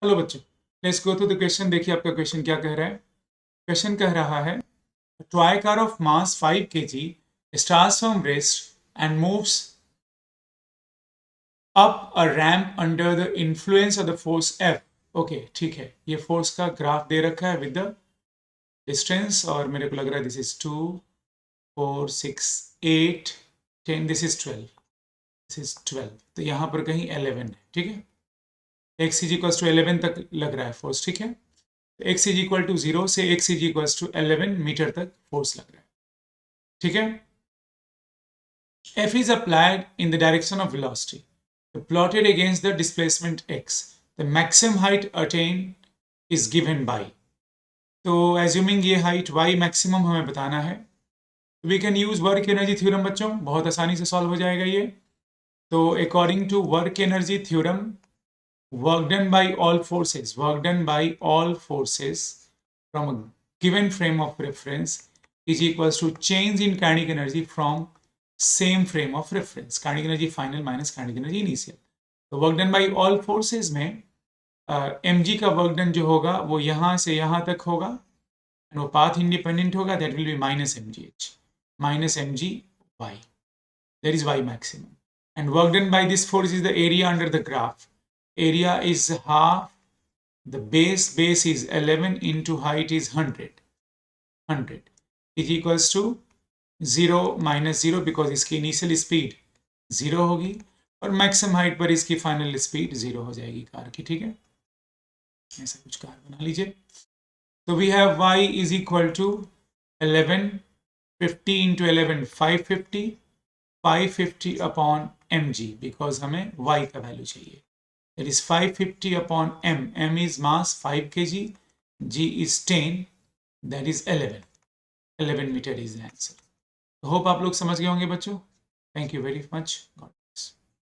Hello बच्चों, let's go to the question. देखिए आपका क्वेश्चन क्या कह रहा है। क्वेश्चन कह रहा है toy car of mass 5 kg starts from rest and moves up a ramp under the influence of the force F. Okay ठीक है, ये फोर्स का ग्राफ दे रखा है विद द डिस्टेंस और मेरे को लग रहा है this is 2 4 6 8 10, this is 12, this is 12, तो यहाँ पर कहीं 11 है। ठीक है, x इज इक्वल टू 11 तक लग रहा है फोर्स। ठीक है, x इज इक्वल टू 0 से x is equal to 11 metre तक फोर्स लग रहा है। ठीक है, F is applied in the direction of velocity plotted against the displacement x. The maximum height attained is given by. तो assuming ये height y maximum हमें बताना है, we can use work energy theorem बच्चों, बहुत आसानी से सॉल्व हो जाएगा ये। तो according to work energy theorem, work done by all forces from a given frame of reference is equals to change in kinetic energy from same frame of reference, kinetic energy final minus kinetic energy initial। तो work done by all forces में mg का work done जो होगा वो यहाँ से यहाँ तक होगा, वो पाथ इंडिपेंडेंट होगा, that will be minus mgh minus mg y, that is y maximum, and work done by this force is the area under the graph. Area is half the base is 11 into height is 100 is equals to 0 minus 0 because इसकी initial speed 0 होगी और maximum height पर इसकी final speed 0 हो जाएगी car की। ठीक है, ऐसा कुछ कार बना लीजिए। तो we have y is equal to 11 50 into 11 550 upon mg because हमें y का वैल्यू चाहिए। That is 550 upon m. M is mass 5 kg. G is 10. That is 11. 11 meter is the answer. Hope आप लोग समझ गए होंगे बच्चों। Thank you very much.